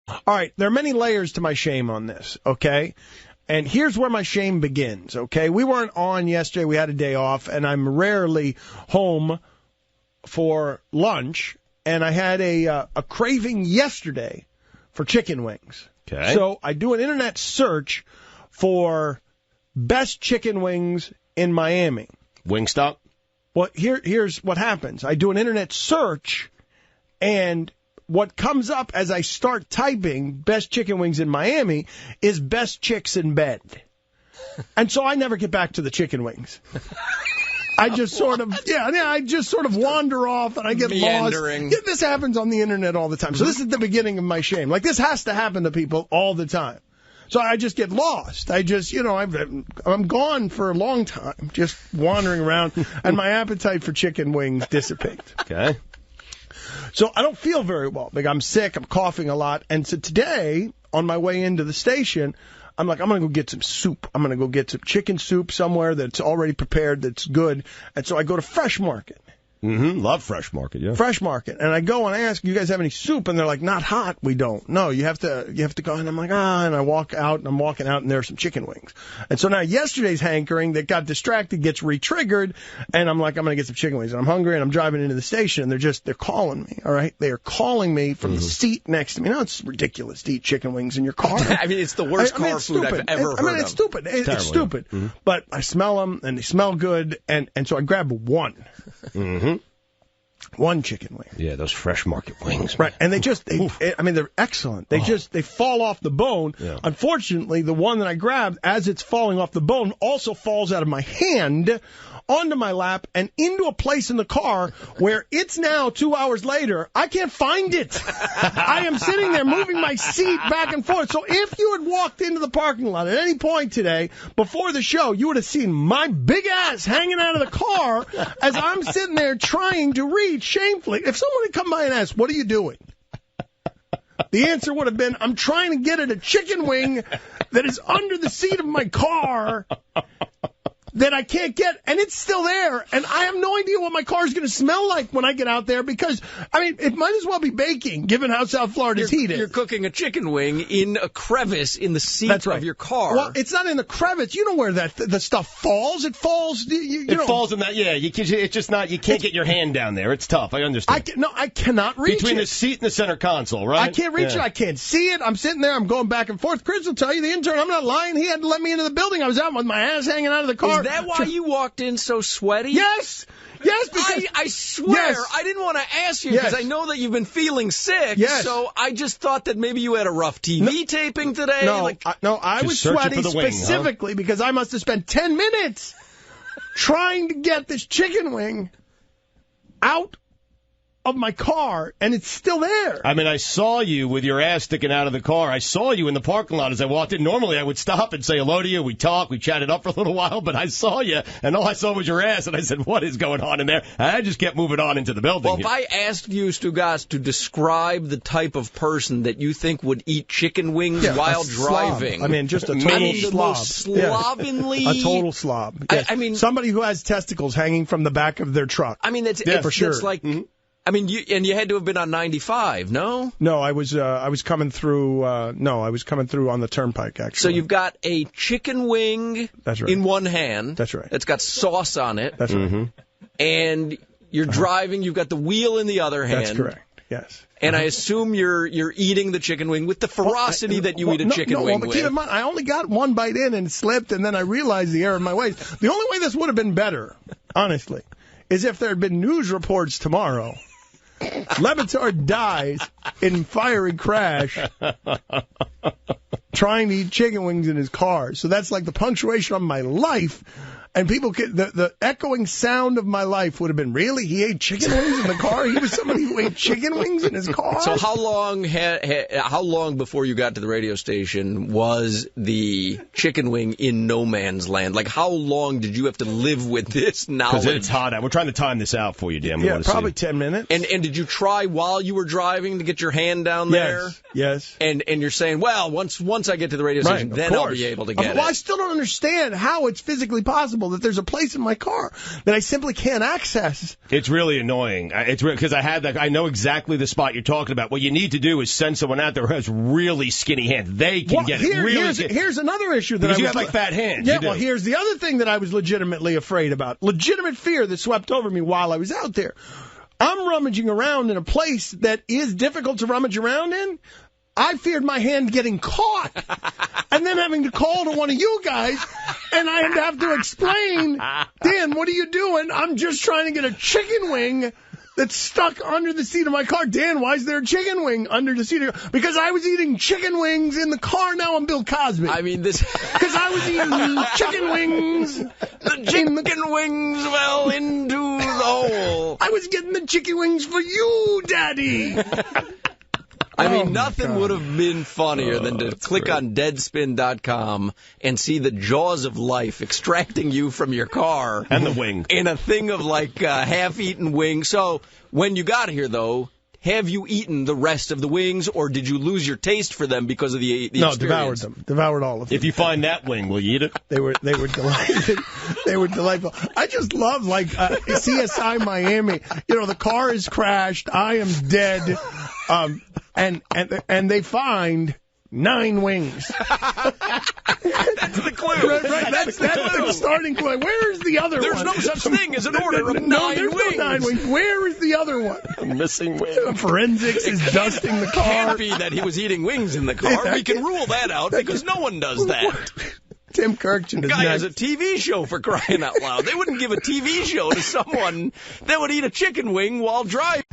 All right, there are many layers to my shame on this, okay? And here's where my shame begins, okay? We weren't on yesterday. We had a day off, and I'm rarely home for lunch. And I had a craving yesterday for chicken wings. Okay. So I do an internet search for best chicken wings in Miami. Wingstop? Well, here's what happens. I do an internet search, and what comes up as I start typing best chicken wings in Miami is best chicks in bed. And so I never get back to the chicken wings. I just sort of, I just sort of wander off and I get meandering. lost. Yeah, this happens on the internet all the time. So this is the beginning of my shame. Like, this has to happen to people all the time. So I just get lost. I just, I'm gone for a long time, just wandering around, and my appetite for chicken wings dissipates. Okay. So I don't feel very well. Like, I'm sick, I'm coughing a lot. And so today, on my way into the station, I'm like, I'm going to go get some soup. I'm going to go get some chicken soup somewhere that's already prepared, that's good. And so I go to Fresh Market. Mm-hmm. Love Fresh Market, yeah. Fresh Market. And I go and ask, you guys have any soup? And they're like, not hot, we don't. No, you have to go. And I'm like, and I walk out, and I'm walking out, and there's some chicken wings. And so now yesterday's hankering that got distracted gets re-triggered, and I'm like, I'm going to get some chicken wings. And I'm hungry, and I'm driving into the station, and they're calling me, all right? They are calling me from the seat next to me. Now, it's ridiculous to eat chicken wings in your car. I mean, it's the worst car food I've ever heard of. It's stupid. It's stupid. Yeah. Mm-hmm. But I smell them, and they smell good, and so I grab one. Mm-hmm. One chicken wing. Yeah, those Fresh Market wings. Right, and they're excellent. They fall off the bone. Yeah. Unfortunately, the one that I grabbed, as it's falling off the bone, also falls out of my hand onto my lap and into a place in the car where it's now 2 hours later. I can't find it. I am sitting there moving my seat back and forth. So if you had walked into the parking lot at any point today before the show, you would have seen my big ass hanging out of the car as I'm sitting there trying to reach shamefully. If someone had come by and asked, what are you doing? The answer would have been, I'm trying to get at a chicken wing that is under the seat of my car that I can't get, and it's still there, and I have no idea what my car is going to smell like when I get out there, because, I mean, it might as well be baking, given how South Florida's heat is. You're cooking a chicken wing in a crevice in the seat of your car. Well, it's not in the crevice. You know where the stuff falls. It falls. It falls in that. Yeah, it's just not. You can't get your hand down there. It's tough. I understand. I cannot reach it. Between the seat and the center console, right? I can't reach it. I can't see it. I'm sitting there. I'm going back and forth. Chris will tell you, the intern, I'm not lying. He had to let me into the building. I was out with my ass hanging out of the car. Is that why you walked in so sweaty? Yes. Yes, because I swear, I didn't want to ask you because I know that you've been feeling sick. Yes. So I just thought that maybe you had a rough TV taping today. No, I was sweaty specifically because I must have spent 10 minutes trying to get this chicken wing out of my car, and it's still there. I mean, I saw you with your ass sticking out of the car. I saw you in the parking lot as I walked in. Normally, I would stop and say hello to you. We talk. We chatted up for a little while, but I saw you, and all I saw was your ass, and I said, what is going on in there? And I just kept moving on into the building. Well, if I asked you, Stugas, to describe the type of person that you think would eat chicken wings while driving. I mean, just a total slob. The most slovenly. A total slob. Yes. I mean, somebody who has testicles hanging from the back of their truck. I mean, it's for sure. It's like... Mm-hmm. I mean, you had to have been on 95, no? No, I was coming through. I was coming through on the turnpike, actually. So you've got a chicken wing in one hand. That's right. It's got sauce on it. That's right. And you're driving. You've got the wheel in the other hand. That's correct. Yes. And I assume you're eating the chicken wing with the ferocity that you eat a chicken wing with. But keep in mind, I only got one bite in and slipped, and then I realized the error of my ways. The only way this would have been better, honestly, is if there had been news reports tomorrow. LeBatard dies in fiery crash trying to eat chicken wings in his car. So that's like the punctuation of my life. And people, the echoing sound of my life would have been, really? He ate chicken wings in the car? He was somebody who ate chicken wings in his car? So how long before you got to the radio station was the chicken wing in no man's land? Like, how long did you have to live with this knowledge? Because it's hot out. We're trying to time this out for you, Dan. Yeah, probably 10 minutes. And did you try while you were driving to get your hand down there? Yes. And you're saying, well, once I get to the radio station, then I'll be able to get it. Well, I still don't understand how it's physically possible grateful that there's a place in my car that I simply can't access. It's really annoying. It's because I know exactly the spot you're talking about. What you need to do is send someone out there who has really skinny hands. They can get it really skinny. Here's another issue that because you have like fat hands. Yeah, well, here's the other thing that I was legitimately afraid about. Legitimate fear that swept over me while I was out there. I'm rummaging around in a place that is difficult to rummage around in. I feared my hand getting caught and then having to call to one of you guys, and I'd have to explain, Dan, what are you doing? I'm just trying to get a chicken wing that's stuck under the seat of my car. Dan, why is there a chicken wing under the seat of your car? Because I was eating chicken wings in the car. Now I'm Bill Cosby. I mean, this... Because I was eating chicken wings. The chicken wings fell into the hole. I was getting the chicken wings for you, Daddy. I mean, nothing would have been funnier than to click on Deadspin.com and see the jaws of life extracting you from your car. And the wing. In a thing of, like, half-eaten wing. So, when you got here, though, have you eaten the rest of the wings, or did you lose your taste for them because of the No, experience? devoured them. Devoured all of them. If you find that wing, will you eat it? They were delighted. They were delightful. I just love, like, CSI Miami. You know, the car is crashed. I am dead. And they find 9 wings. That's the clue. Right. That's the starting clue. Where is the other There's one? no such thing as an order of 9 there's wings. No 9 wings. Where is the other one? A missing wing. Forensics is dusting the car. It can't be that he was eating wings in the car. We can rule that out because no one does that. Tim Kirkchin is Guy next. has a TV show, for crying out loud. They wouldn't give a TV show to someone that would eat a chicken wing while driving.